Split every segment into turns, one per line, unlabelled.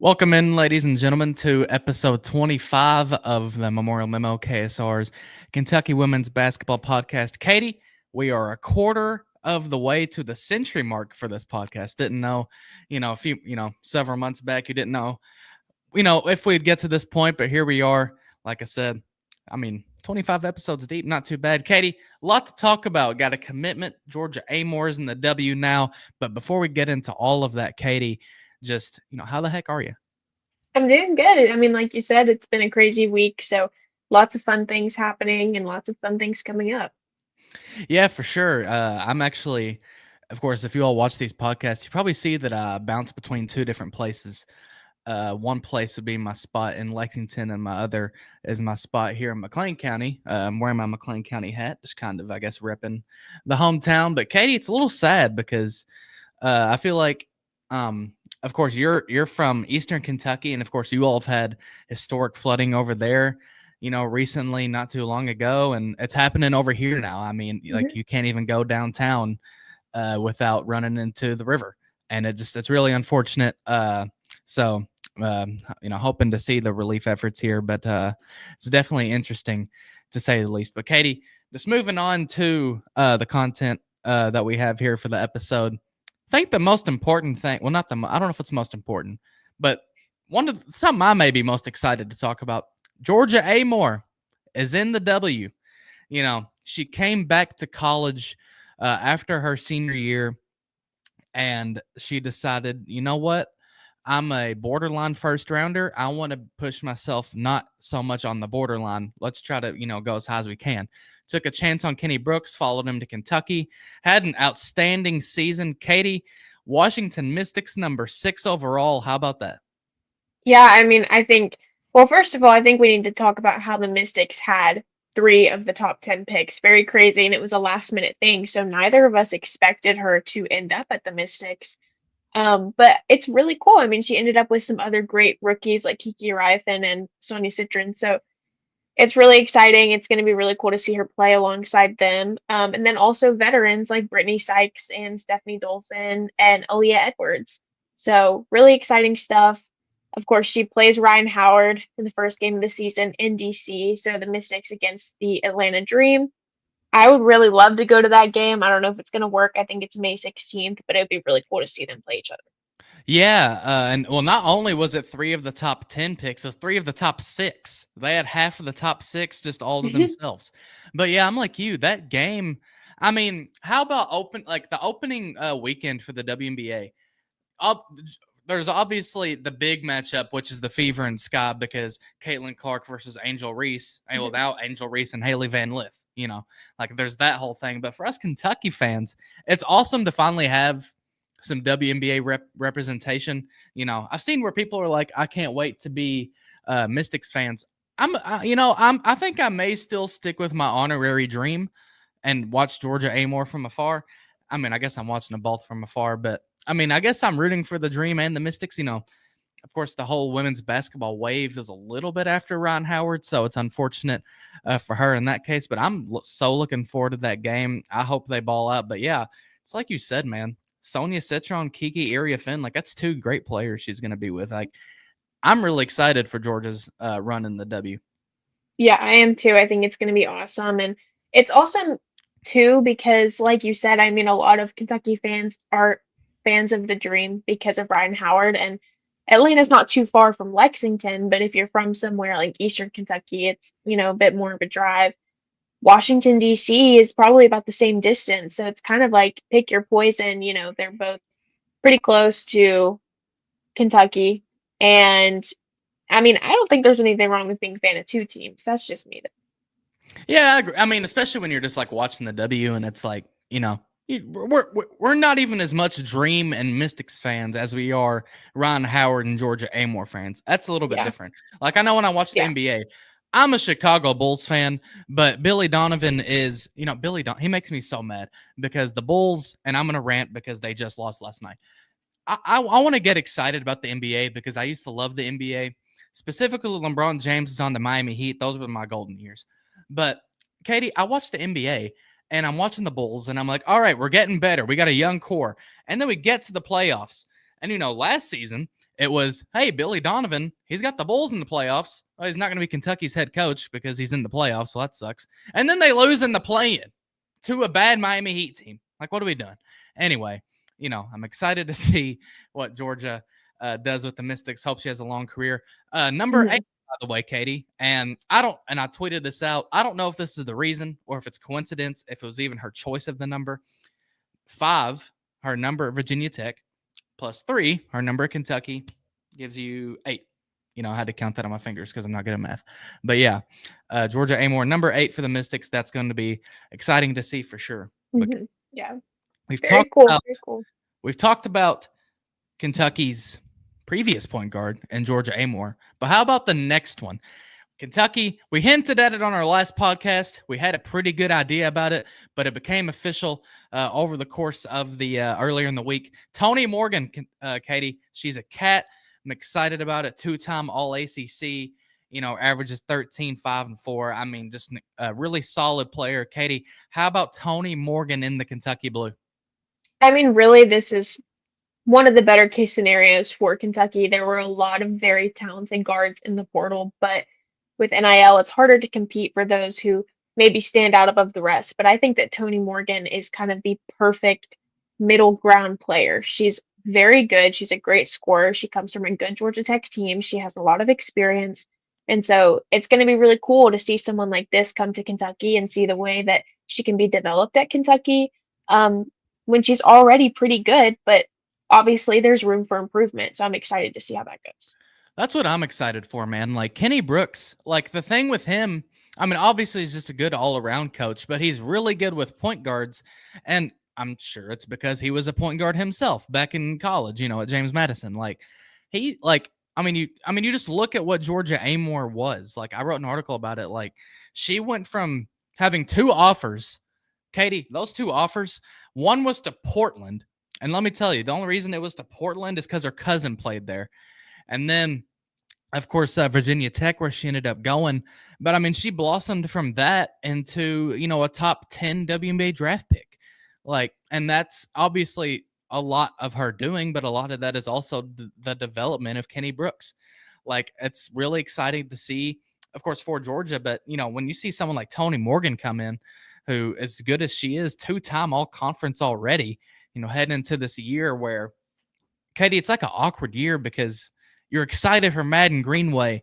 Welcome in, ladies and gentlemen, to episode 25 of the Memorial Memo KSR's Kentucky Women's Basketball Podcast. Katie, we are a quarter of the way to the century mark for this podcast. Didn't know, several months back, you didn't know, if we'd get to this point, but here we are. Like I said, 25 episodes deep, not too bad. Katie, a lot to talk about. Got a commitment. Georgia Amoore's in the W now. But before we get into all of that, Katie, just, how the heck are you?
I'm doing good. I mean, like you said, it's been a crazy week, so lots of fun things happening and lots of fun things coming up.
Yeah, for sure. I'm actually, of course, if you all watch these podcasts, you probably see that I bounce between two different places. One place would be my spot in Lexington, and my other is my spot here in McLean County. I'm wearing my McLean County hat, just kind of, I guess, repping the hometown. But Katie, it's a little sad because I feel like, of course, you're from Eastern Kentucky, and of course, you all have had historic flooding over there. Recently, not too long ago, and it's happening over here now. I mean, like
Mhm.
you can't even go downtown without running into the river, and it's really unfortunate. Hoping to see the relief efforts here, but it's definitely interesting to say the least. But Katie, just moving on to the content that we have here for the episode. I think the most important thing, well, not the, I don't know if it's most important, but something I may be most excited to talk about. Georgia Amoore is in the W. She came back to college after her senior year, and she decided, you know what? I'm a borderline first rounder. I want to push myself not so much on the borderline. Let's try to, go as high as we can. Took a chance on Kenny Brooks, followed him to Kentucky, had an outstanding season. Katie, Washington Mystics number 6 overall. How about that?
Yeah, I mean, well, first of all, I think we need to talk about how the Mystics had three of the top 10 picks. Very crazy, and it was a last minute thing, so neither of us expected her to end up at the Mystics. But it's really cool. I mean, she ended up with some other great rookies like Kiki Riothan and Sonia Citron, so it's really exciting. It's going to be really cool to see her play alongside them. And then also veterans like Brittany Sykes and Stephanie Dolson and Aaliyah Edwards. So really exciting stuff. Of course, she plays Ryan Howard in the first game of the season in DC. So the Mystics against the Atlanta Dream. I would really love to go to that game. I don't know if it's going to work. I think it's May 16th, but it would be really cool to see them play each other.
Yeah, and well, not only was it 3 of the top 10 picks, it was 3 of the top 6. They had half of the top 6 just all to themselves. But yeah, I'm like you. That game, I mean, how about the opening weekend for the WNBA? Up, there's obviously the big matchup, which is the Fever and Sky, because Caitlin Clark versus Angel Reese. And well, now Angel Reese and Haley Van Lith. Like there's that whole thing. But for us Kentucky fans, it's awesome to finally have some WNBA representation. I've seen where people are like, I can't wait to be Mystics fans. I think I may still stick with my honorary dream and watch Georgia Amoore from afar. I mean, I guess I'm watching them both from afar, but I mean, I guess I'm rooting for the Dream and the Mystics. Of course, the whole women's basketball wave is a little bit after Ryan Howard, so it's unfortunate for her in that case. But I'm so looking forward to that game. I hope they ball out. But yeah, it's like you said, man. Sonia Citron, Kiki Area Finn, like that's two great players she's going to be with. Like, I'm really excited for Georgia's run in the W.
Yeah, I am too. I think it's going to be awesome. And it's awesome too because, like you said, I mean, a lot of Kentucky fans are fans of the Dream because of Ryan Howard. And Atlanta's not too far from Lexington, but if you're from somewhere like Eastern Kentucky, it's, a bit more of a drive. Washington, D.C. is probably about the same distance. So it's kind of like pick your poison. They're both pretty close to Kentucky. And I mean, I don't think there's anything wrong with being a fan of two teams. That's just me.
Yeah, I agree. I mean, especially when you're just like watching the W and it's like, we're not even as much Dream and Mystics fans as we are Ryan Howard and Georgia Amoore fans. That's a little bit
Yeah.
different. Like I know when I watch the
Yeah.
NBA, I'm a Chicago Bulls fan, but Billy Donovan is, he makes me so mad because the Bulls, and I'm gonna rant because they just lost last night. I want to get excited about the NBA because I used to love the NBA. Specifically, LeBron James is on the Miami Heat. Those were my golden years. But Katie, I watched the NBA and I'm watching the Bulls and I'm like, all right, we're getting better. We got a young core. And then we get to the playoffs. And last season, It was, hey, Billy Donovan, he's got the Bulls in the playoffs. Oh, he's not going to be Kentucky's head coach because he's in the playoffs, so that sucks. And then they lose in the play-in to a bad Miami Heat team. Like, what are we doing? Anyway, I'm excited to see what Georgia does with the Mystics. Hope she has a long career. Number 8,
Mhm.
by the way, Katie, and I tweeted this out. I don't know if this is the reason or if it's coincidence, if it was even her choice of the number. 5, her number at Virginia Tech, plus 3, her number at Kentucky, gives you 8. I had to count that on my fingers because I'm not good at math. But yeah, Georgia Amoore, number 8 for the Mystics. That's going to be exciting to see for sure. But
Mhm. Yeah.
we've
Very
talked
cool.
about
Very cool.
we've talked about Kentucky's previous point guard and Georgia Amoore. But how about the next one? Kentucky, we hinted at it on our last podcast. We had a pretty good idea about it, but it became official over the course of the earlier in the week. Tonie Morgan, Katie, she's a cat. I'm excited about it. 2-time All ACC. Averages 13, 5, and 4. I mean, just a really solid player. Katie, how about Tonie Morgan in the Kentucky Blue?
I mean, really, this is one of the better case scenarios for Kentucky. There were a lot of very talented guards in the portal, but with NIL, it's harder to compete for those who maybe stand out above the rest. But I think that Tonie Morgan is kind of the perfect middle ground player. She's very good. She's a great scorer. She comes from a good Georgia Tech team. She has a lot of experience. And so it's going to be really cool to see someone like this come to Kentucky and see the way that she can be developed at Kentucky um, when she's already pretty good. But obviously, there's room for improvement. So I'm excited to see how that goes.
That's what I'm excited for, man. Like Kenny Brooks, like the thing with him, I mean, obviously he's just a good all-around coach, but he's really good with point guards. And I'm sure it's because he was a point guard himself back in college, at James Madison. Like he like you just look at what Georgia Amoore was. Like I wrote an article about it. Like she went from having 2 offers. Katie, those 2 offers, one was to Portland. And let me tell you, the only reason it was to Portland is because her cousin played there. And then, of course, Virginia Tech, where she ended up going. But I mean, she blossomed from that into, a top 10 WNBA draft pick. And that's obviously a lot of her doing, but a lot of that is also the development of Kenny Brooks. Like, it's really exciting to see, of course, for Georgia. But, when you see someone like Tonie Morgan come in, who, as good as she is, 2-time all conference already, heading into this year where, Katie, it's like an awkward year because you're excited for Madden Greenway,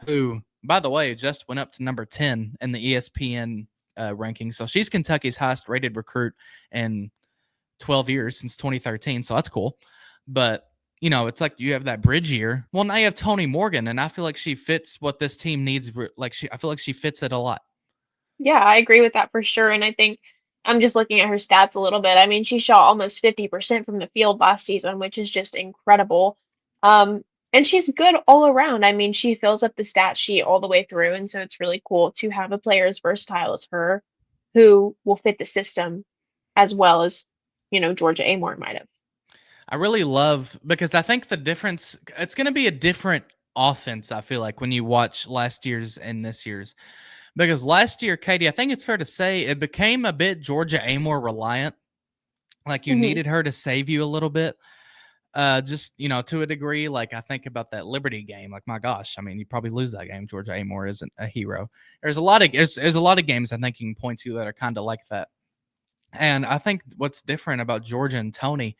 who, by the way, just went up to number 10 in the ESPN ranking. So she's Kentucky's highest rated recruit in 12 years since 2013. So that's cool. But, it's like you have that bridge year. Well, now you have Tonie Morgan, and I feel like she fits what this team needs. I feel like she fits it a lot.
Yeah, I agree with that for sure. And I think I'm just looking at her stats a little bit. I mean, she shot almost 50% from the field last season, which is just incredible. And she's good all around. I mean, she fills up the stat sheet all the way through. And so it's really cool to have a player as versatile as her who will fit the system as well as, Georgia Amoore might have.
I really love because I think the difference, it's going to be a different offense, I feel like, when you watch last year's and this year's. Because last year, Katie, I think it's fair to say it became a bit Georgia Amoore reliant. Like you
Hmm.
needed her to save you a little bit. Just to a degree. Like I think about that Liberty game. Like my gosh, I mean, you probably lose that game. Georgia Amoore isn't a hero. There's a lot of games I think you can point to that are kind of like that. And I think what's different about Georgia and Tonie,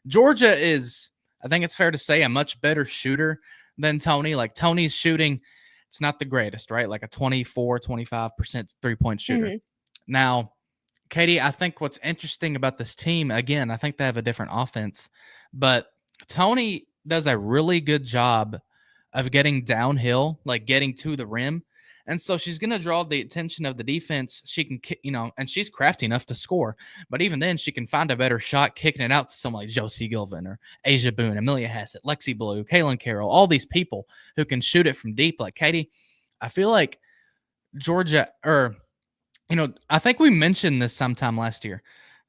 Georgia is, I think it's fair to say, a much better shooter than Tonie. Like Tonie's shooting, it's not the greatest, right? Like a 24, 25% 3-point shooter.
Hmm.
Now, Katie, I think what's interesting about this team, again, I think they have a different offense, but Tonie does a really good job of getting downhill, like getting to the rim. And so she's going to draw the attention of the defense. She can, and she's crafty enough to score. But even then, she can find a better shot kicking it out to someone like Josie Gilvin or Asia Boone, Amelia Hassett, Lexi Blue, Kaylin Carroll, all these people who can shoot it from deep. Like Katie, I feel like Georgia, or I think we mentioned this sometime last year.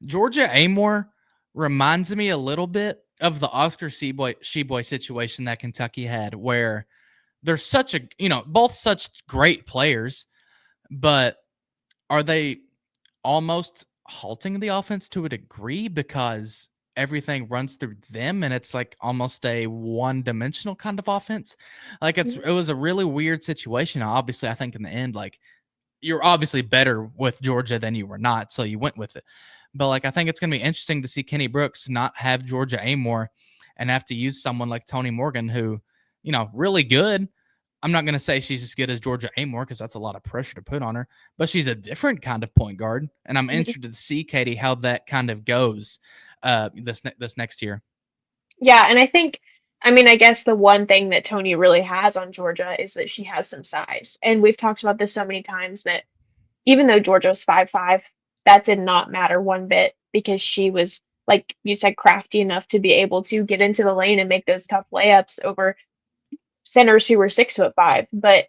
Georgia Amoore reminds me a little bit of the Oscar Sheboy situation that Kentucky had, where they're such a, both such great players, but are they almost halting the offense to a degree because everything runs through them, and it's like almost a one-dimensional kind of offense. Like
Mhm.
it was a really weird situation. Obviously, I think in the end, like you're obviously better with Georgia than you were not, so you went with it. But like I think it's gonna be interesting to see Kenny Brooks not have Georgia Amoore and have to use someone like Tonie Morgan, who, really good. I'm not gonna say she's as good as Georgia Amoore because that's a lot of pressure to put on her, but she's a different kind of point guard, and I'm
Mhm.
interested to see, Katie, how that kind of goes this next year.
Yeah, and I mean, I guess the one thing that Tony really has on Georgia is that she has some size. And we've talked about this so many times that even though Georgia was 5'5", that did not matter one bit because she was, like you said, crafty enough to be able to get into the lane and make those tough layups over centers who were 6'5". But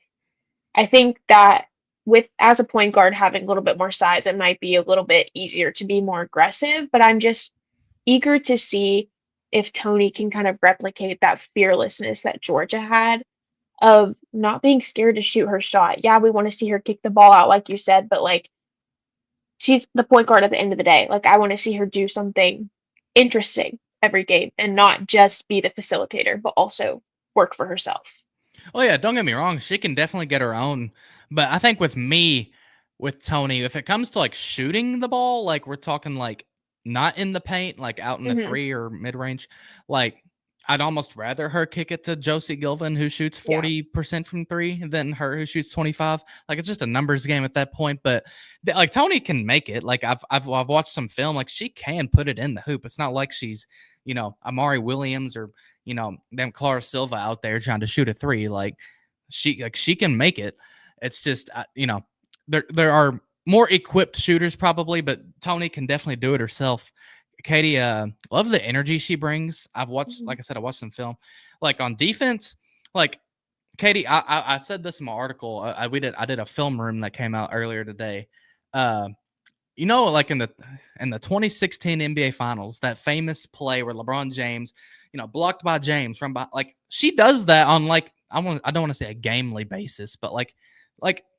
I think that with as a point guard having a little bit more size, it might be a little bit easier to be more aggressive. But I'm just eager to see if Tony can kind of replicate that fearlessness that Georgia had of not being scared to shoot her shot. Yeah, we want to see her kick the ball out, like you said, but like she's the point guard at the end of the day. Like I want to see her do something interesting every game and not just be the facilitator, but also work for herself.
Oh yeah, don't get me wrong, she can definitely get her own. But I think with me, with Tony, if it comes to like shooting the ball, like we're talking like not in the paint, like out in the
Hmm.
three or mid range, like I'd almost rather her kick it to Josie Gilvin, who shoots
Yeah.
40% from three, than her who shoots 25. Like it's just a numbers game at that point. But like Tony can make it. Like I've watched some film, like she can put it in the hoop. It's not like she's, Amari Williams or them Clara Silva out there trying to shoot a three. Like she can make it. It's just there are more equipped shooters probably, but Tony can definitely do it herself. Katie, love the energy she brings. I've watched,
Hmm.
like I said, I watched some film. Like on defense, like Katie, I said this in my article. I did a film room that came out earlier today. Uh, like in the 2016 NBA Finals, that famous play where LeBron James, blocked by James from like she does that on like I don't want to say a gamely basis, but like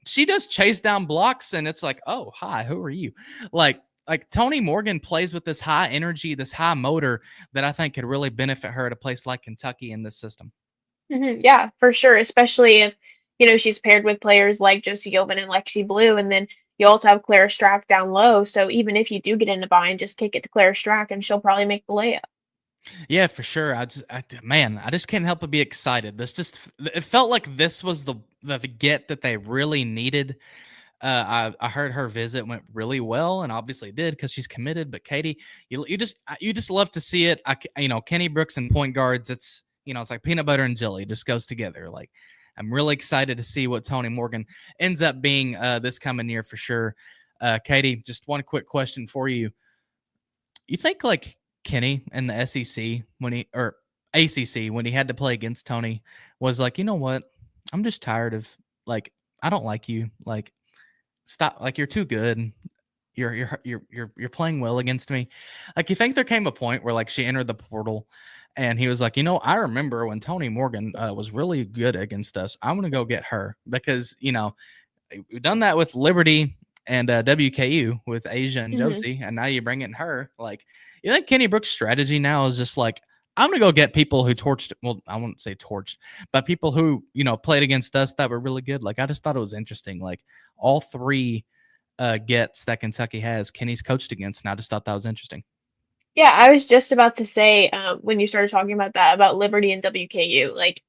she does chase down blocks and it's like, oh hi, who are you? Like Tony Morgan plays with this high energy, this high motor that I think could really benefit her at a place like Kentucky in this system.
Yeah, for sure. Especially if, she's paired with players like Josie Gilvin and Lexi Blue, and then you also have Clara Strack down low. So even if you do get in a bind, just kick it to Clara Strack and she'll probably make the layup.
Yeah, for sure. Man, I just can't help but be excited. It felt like this was the get that they really needed. I heard her visit went really well, and obviously it did because she's committed. But Katie, you just love to see it. Kenny Brooks and point guards. It's like peanut butter and jelly. It just goes together. Like I'm really excited to see what Tony Morgan ends up being this coming year for sure. Katie, just one quick question for you. You think like Kenny in the SEC when he or ACC when he had to play against Tony was like, you know what? I'm just tired of like I don't like you. Like stop. Like you're too good. You're playing well against me. Like you think there came a point where like she entered the portal and he was like, I remember when Tony Morgan was really good against us. I'm gonna go get her because we've done that with Liberty and WKU with Asia and
Hmm.
Josie, and now you bring in her. Like, you think Kenny Brooks' strategy now is just like, I'm gonna go get people who torched. Well, I wouldn't say torched, but people who played against us that were really good. Like, I just thought it was interesting. Like, all three gets that Kentucky has, Kenny's coached against, and I just thought that was interesting.
Yeah, I was just about to say when you started talking about that, about Liberty and WKU, like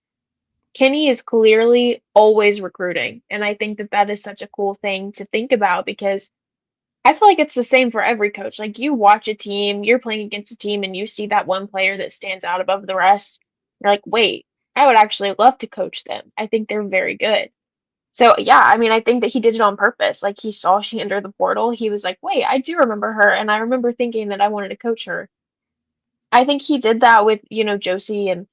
Kenny is clearly always recruiting. And I think that that is such a cool thing to think about because I feel like it's the same for every coach. Like you watch a team, you're playing against a team and you see that one player that stands out above the rest. You're like, wait, I would actually love to coach them. I think they're very good. So yeah, I mean, I think that he did it on purpose. Like he saw she entered the portal. He was like, wait, I do remember her. And I remember thinking that I wanted to coach her. I think he did that with, Josie, and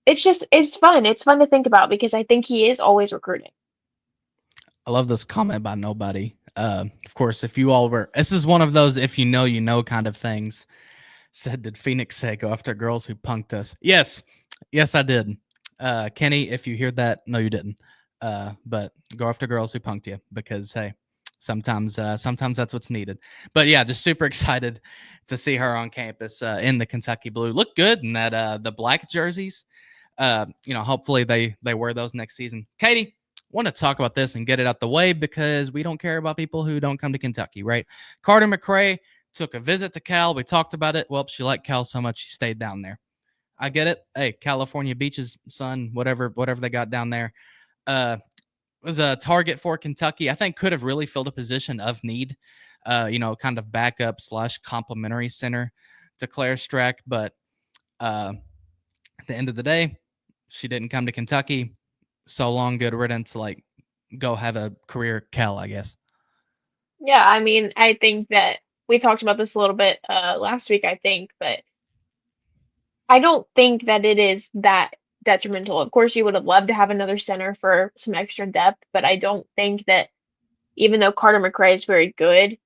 it's fun. It's fun to think about because I think he is always recruiting.
I love this comment by nobody. Of course, if you all were, this is one of those if you know kind of things. Said, did Phoenix say go after girls who punked us? Yes, I did. Kenny, if you hear that, no, you didn't. But go after girls who punked you because hey, sometimes that's what's needed. But yeah, just super excited to see her on campus in the Kentucky blue. Looked good in that the black jerseys. Hopefully they wear those next season. Katie, want to talk about this and get it out the way because we don't care about people who don't come to Kentucky, right? Carter McRae took a visit to Cal. We talked about it. Well, she liked Cal so much she stayed down there. I get it. Hey, California beaches, sun, whatever they got down there. Was a target for Kentucky. I think could have really filled a position of need. Kind of backup / complimentary center to Claire Strack, but at the end of the day, she didn't come to Kentucky. So long, good riddance. Like, go have a career at Cal, I guess.
Yeah, I mean, I think that we talked about this a little bit last week, I think, but I don't think that it is that detrimental. Of course, you would have loved to have another center for some extra depth, but I don't think that even though Carter McRae is very good,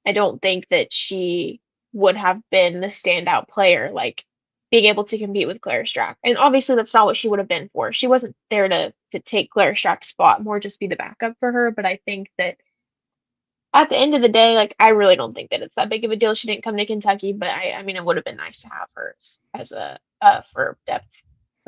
I don't think that she would have been the standout player, like being able to compete with Claire Strack. And obviously, that's not what she would have been for. She wasn't there to take Claire Strack's spot, more just be the backup for her. But I think that at the end of the day, like I really don't think that it's that big of a deal. She didn't come to Kentucky, but I mean, it would have been nice to have her as a for depth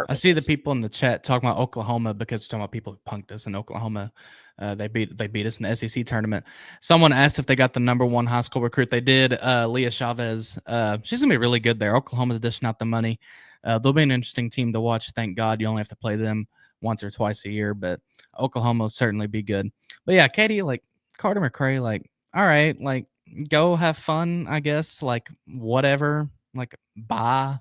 I see the
purposes.
people in the chat talking about Oklahoma because we're talking about people who punked us in Oklahoma. They beat us in the SEC tournament. Someone asked if they got the #1 high school recruit. They did. Leah Chavez. She's gonna be really good there. Oklahoma's dishing out the money. They'll be an interesting team to watch. Thank God you only have to play them once or twice a year, but Oklahoma will certainly be good. But yeah, Katie, like Carter McRae, like all right, like go have fun, I guess. Like whatever. Like bye.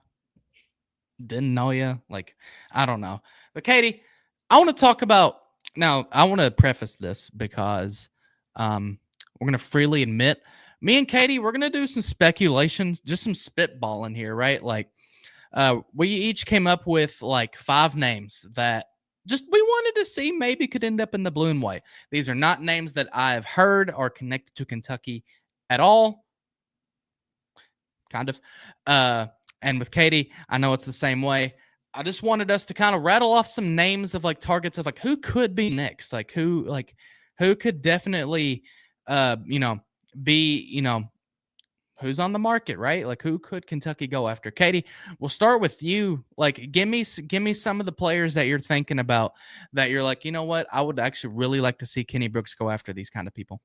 Didn't know you. Like, I don't know. But Katie, I want to talk about now. I want to preface this because we're gonna freely admit me and Katie, we're gonna do some speculations, just some spitballing here, right? Like, we each came up with like 5 names that just we wanted to see maybe could end up in the blue and white. These are not names that I've heard or connected to Kentucky at all. Kind of. And with Katie, I know it's the same way. I just wanted us to kind of rattle off some names of like targets of like who could be next, like who could definitely, uh, you know, be, who's on the market, right? Like who could Kentucky go after? Katie, we'll start with you. Like, give me some of the players that you're thinking about that you're like, you know what, I would actually really like to see Kenny Brooks go after these kind of people.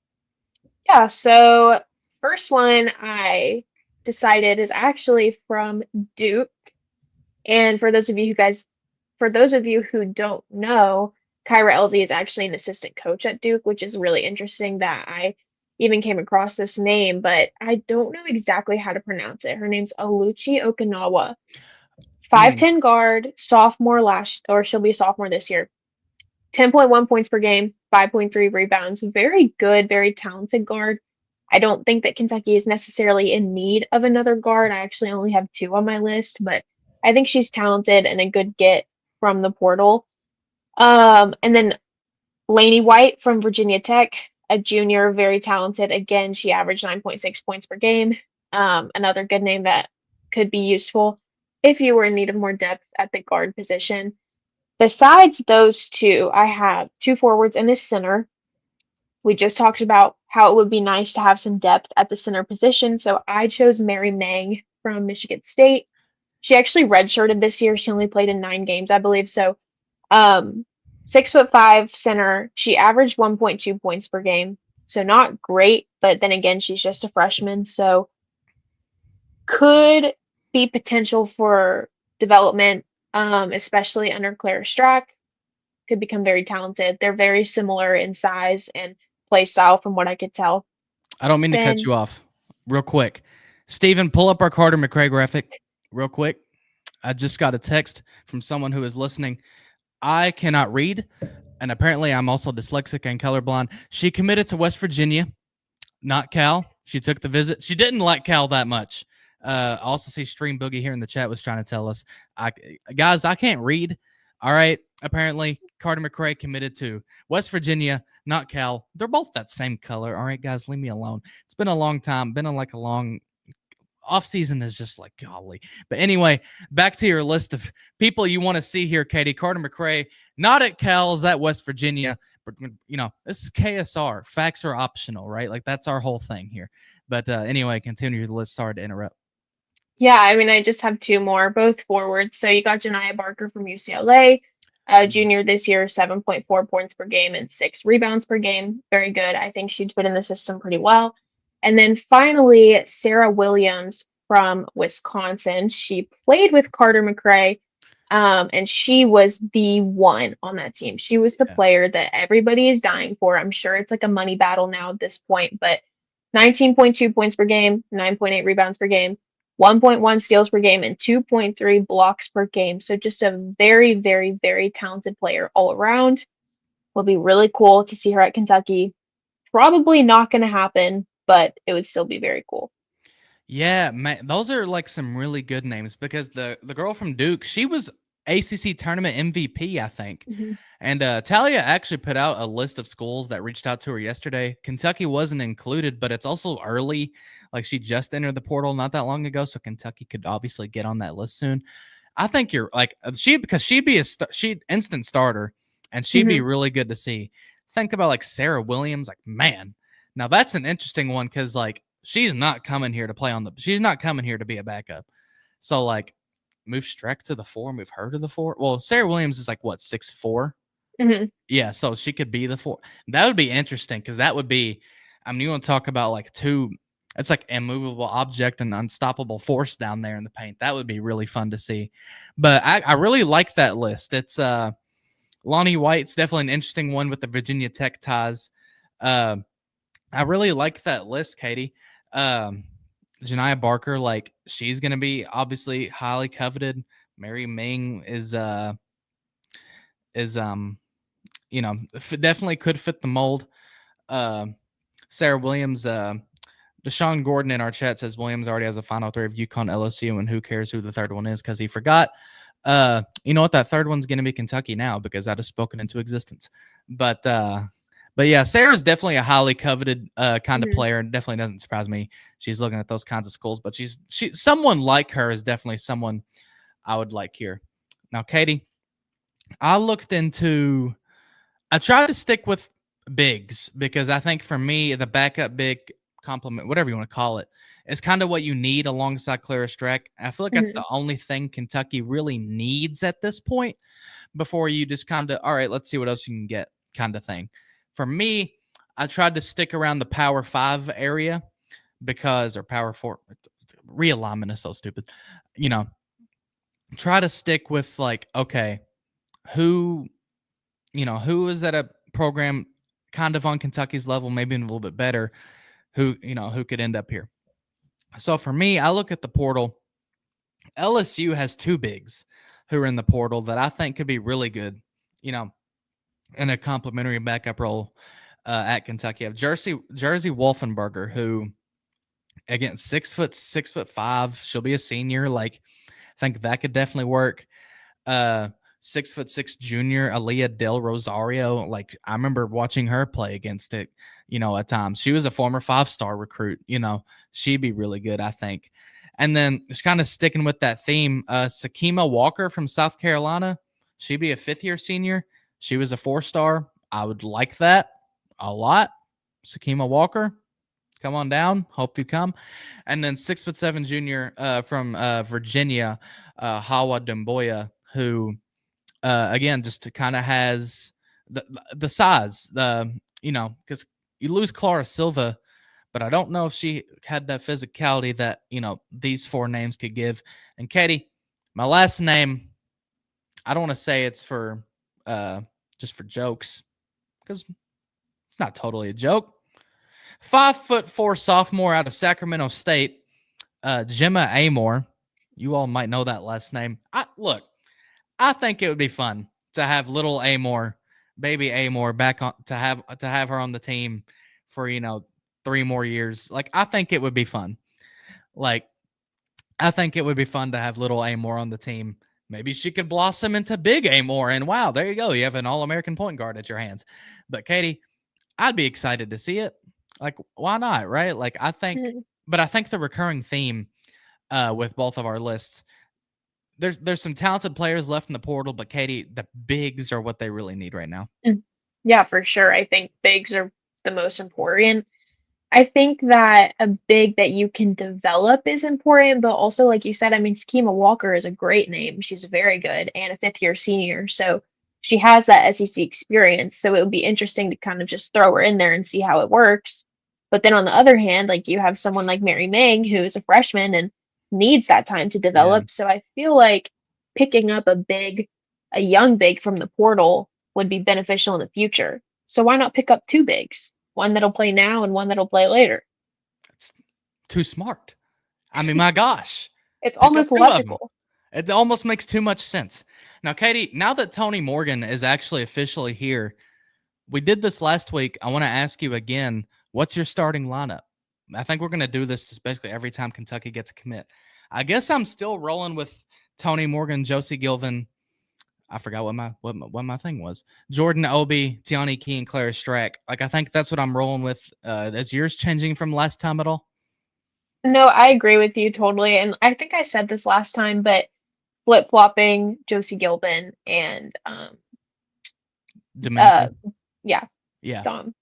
Yeah, so first one I decided is actually from Duke. And for those of you who don't know, Kyra Elsie is actually an assistant coach at Duke, which is really interesting that I even came across this name, but I don't know exactly how to pronounce it. Her name's Oluchi Okinawa.
Mm,
5'10 guard, sophomore or she'll be a sophomore this year. 10.1 points per game, 5.3 rebounds. Very good, very talented guard. I don't think that Kentucky is necessarily in need of another guard. I actually only have 2 on my list, but I think she's talented and a good get from the portal. And then Lainey White from Virginia Tech, a junior, very talented. Again, she averaged 9.6 points per game. Another good name that could be useful if you were in need of more depth at the guard position. Besides those 2, I have 2 forwards and a center. We just talked about how it would be nice to have some depth at the center position, so I chose Mary Mang from Michigan State. She actually redshirted this year. She only played in 9 games, I believe. So, 6'5" center. She averaged 1.2 points per game, so not great. But then again, she's just a freshman, so could be potential for development, especially under Claire Strack. Could become very talented. They're very similar in size and play style, from what I could tell.
I don't mean to cut
Then,
you off. Real quick, Steven, pull up our Carter McRae graphic. Real quick. I just got a text from someone who is listening. I cannot read, and apparently I'm also dyslexic and colorblind. She committed to West Virginia, not Cal. She took the visit. She didn't like Cal that much. I also see Stream Boogie here in the chat was trying to tell us, guys, I can't read. All right. Apparently, Carter McRae committed to West Virginia, not Cal. They're both that same color. All right, guys, leave me alone. It's been a long time. Been a off season is just like golly. But anyway, back to your list of people you want to see here, Katie. Carter McRae, not at Cal's at West Virginia, but this is KSR. Facts are optional, right? Like that's our whole thing here. But anyway, continue the list. Sorry to interrupt.
Yeah, I mean, I just have two more, both forwards. So you got Janiah Barker from UCLA, junior this year, 7.4 points per game and 6 rebounds per game. Very good. I think she'd fit in the system pretty well. And then finally, Sarah Williams from Wisconsin. She played with Carter McRae, and she was the one on that team. She was the
Yeah.
player that everybody is dying for. I'm sure it's like a money battle now at this point, but 19.2 points per game, 9.8 rebounds per game, 1.1 steals per game, and 2.3 blocks per game. So just a very, very, very talented player all around. Will be really cool to see her at Kentucky. Probably not going to happen, but it would still be very cool.
Yeah, man, those are like some really good names because the girl from Duke, she was ACC tournament MVP, I think.
Mm-hmm.
And Talia actually put out a list of schools that reached out to her yesterday. Kentucky wasn't included, but it's also early. Like she just entered the portal not that long ago, so Kentucky could obviously get on that list soon. I think you're like because she'd be she'd instant starter, and she'd be
Mm-hmm.
really good to see. Think about like Sarah Williams, like man. Now that's an interesting one because like she's not coming here to play on the. She's not coming here to be a backup. So like move Streck to the 4, move her to the 4. Well, Sarah Williams is like what 6'4".
Mm-hmm.
Yeah, so she could be the 4. That would be interesting because that would be. I mean, you want to talk about like two. It's like immovable object and unstoppable force down there in the paint. That would be really fun to see. But I really like that list. It's Lonnie White's definitely an interesting one with the Virginia Tech ties. Uh, I really like that list, Katie. Janiah Barker, like she's gonna be obviously highly coveted. Mary Ming is definitely could fit the mold. Uh, Sarah Williams, Deshaun Gordon in our chat says Williams already has a final 3 of UConn, LSU, and who cares who the third one is because he forgot. You know what? That third one's going to be Kentucky now because I just spoken into existence. But yeah, Sarah's definitely a highly coveted kind of
Mm-hmm.
player, and definitely doesn't surprise me. She's looking at those kinds of schools, but she someone like her is definitely someone I would like here. Now, Katie, I tried to stick with bigs because I think for me, the backup big complement, whatever you want to call it, is kind of what you need alongside Clara Streck. I feel like that's
Mm-hmm.
the only thing Kentucky really needs at this point before you just kind of, all right, let's see what else you can get kind of thing. For me, I tried to stick around the Power 5 area or Power 4. Realignment is so stupid. Try to stick with like, okay, who who is at a program kind of on Kentucky's level, maybe a little bit better, who could end up here. So for me, I look at the portal. LSU has 2 bigs who are in the portal that I think could be really good, in a complementary backup role at Kentucky. I have Jersey Wolfenberger, who again 6'5". She'll be a senior. Like, I think that could definitely work. 6'6" junior Aaliyah Del Rosario. Like I remember watching her play against it, at times. She was a former 5-star recruit, she'd be really good, I think. And then just kind of sticking with that theme, Sakima Walker from South Carolina. She'd be a 5th-year senior. She was a 4-star. I would like that a lot. Sakima Walker, come on down. Hope you come. And then 6'7" junior from Virginia, Hawa Demboya, who again just kind of has the size, because you lose Clara Silva, but I don't know if she had that physicality that these 4 names could give. And Katie, my last name, I don't want to say it's for just for jokes because it's not totally a joke. 5'4" sophomore out of Sacramento State, Gemma Amoore. You all might know that last name. I think it would be fun to have little Amoore, baby Amoore, back on to have her on the team for 3 more years. Like I think it would be fun. Like I think it would be fun to have little Amoore on the team. Maybe she could blossom into big Amoore, and wow, there you go. You have an All-American point guard at your hands. But Katie, I'd be excited to see it. Like why not, right? Like I think,
Mm-hmm.
but I think the recurring theme with both of our lists. There's some talented players left in the portal, but Katie, the bigs are what they really need right now.
Mm. Yeah, for sure. I think bigs are the most important. I think that a big that you can develop is important, but also, like you said, I mean, Sakima Walker is a great name. She's very good and a fifth year senior. So she has that SEC experience. So it would be interesting to kind of just throw her in there and see how it works. But then on the other hand, like you have someone like Mary Ming, who's a freshman and needs that time to
Yeah.
develop. So I feel like picking up a young big from the portal would be beneficial in the future. So why not pick up two bigs? One that'll play now and one that'll play later.
It's too smart. I mean, my gosh.
It's
Pick up
almost
two of them.
logical.
It almost makes too much sense. Now, Katie, now that Tonie Morgan is actually officially here, we did this last week. I want to ask you again, what's your starting lineup? I think we're going to do this just basically every time Kentucky gets a commit. I guess I'm still rolling with Tonie Morgan, Josie Gilvin. I forgot what my thing was. Jordan Obi, Tiani Key, and Clara Strack. Like, I think that's what I'm rolling with. Is yours changing from last time at all?
No, I agree with you totally. And I think I said this last time, but flip-flopping Josie Gilbin and uh
Dominican?
yeah,
Yeah.
Dom.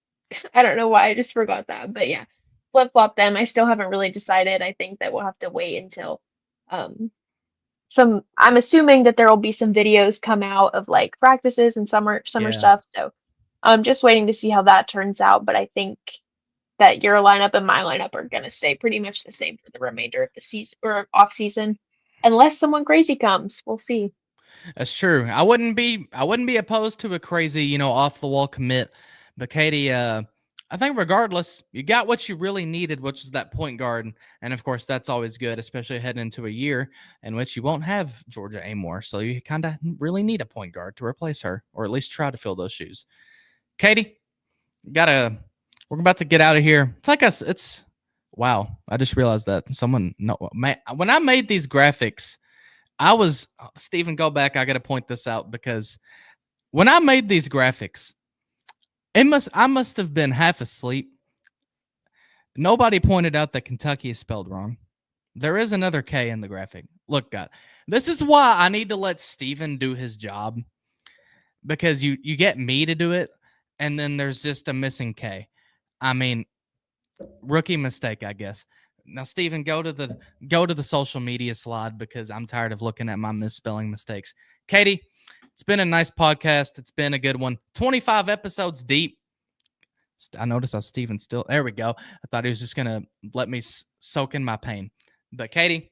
I don't know why I just forgot that, but yeah, flip-flop them. I still haven't really decided. I think that we'll have to wait until um I'm assuming that there will be some videos come out of like practices and summer
Yeah.
stuff. So I'm just waiting to see how that turns out, but I think that your lineup and my lineup are going to stay pretty much the same for the remainder of the season or off season, unless someone crazy comes. We'll see.
That's true. I wouldn't be opposed to a crazy, off the wall commit. But Katie, I think regardless, you got what you really needed, which is that point guard. And of course, that's always good, especially heading into a year in which you won't have Georgia Amoore. So you kind of really need a point guard to replace her, or at least try to fill those shoes. Katie, we're about to get out of here. It's like us. It's wow. I just realized that when I made these graphics, Stephen, go back. I got to point this out because when I made these graphics, I must have been half asleep. Nobody pointed out that Kentucky is spelled wrong. There is another K in the graphic. Look, God, this is why I need to let Stephen do his job, because you get me to do it, and then there's just a missing K. I mean, rookie mistake, I guess. Now, Stephen, go to the social media slide because I'm tired of looking at my misspelling mistakes. Katie, it's been a nice podcast. It's been a good one. 25 episodes deep. I noticed how Stephen still. There we go. I thought he was just gonna let me soak in my pain. But Katie,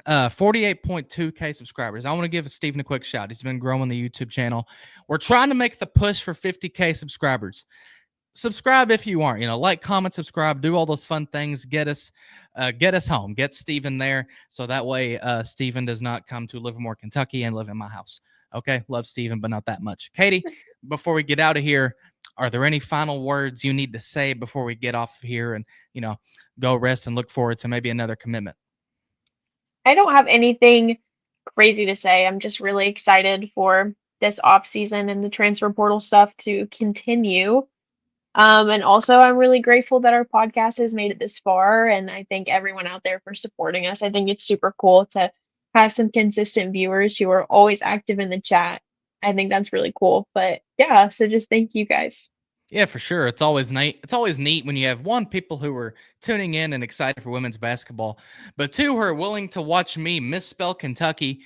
48.2K subscribers. I want to give Stephen a quick shout. He's been growing the YouTube channel. We're trying to make the push for 50K subscribers. Subscribe if you aren't. Like, comment, subscribe, do all those fun things. Get us home. Get Steven there, so that way Steven does not come to Livermore, Kentucky, and live in my house. Okay, love Steven, but not that much. Katie, before we get out of here, are there any final words you need to say before we get off of here and go rest and look forward to maybe another commitment?
I don't have anything crazy to say. I'm just really excited for this off season and the transfer portal stuff to continue. And also, I'm really grateful that our podcast has made it this far, and I thank everyone out there for supporting us. I think it's super cool to have some consistent viewers who are always active in the chat. I think that's really cool. But yeah, so just thank you guys.
Yeah, for sure. It's always neat. It's always neat when you have one, people who are tuning in and excited for women's basketball, but two, who are willing to watch me misspell Kentucky,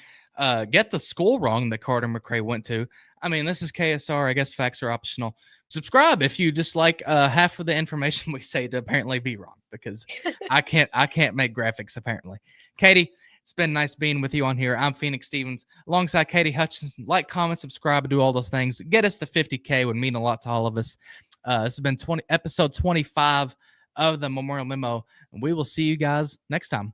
get the school wrong that Carter McRae went to. I mean, this is KSR. I guess facts are optional. Subscribe if you just like half of the information we say to apparently be wrong, because I can't make graphics apparently. Katie, it's been nice being with you on here. I'm Phoenix Stevens alongside Katie Hutchinson. Like, comment, subscribe, do all those things. Get us to 50K would mean a lot to all of us. This has been episode 25 of the Memorial Memo, and we will see you guys next time.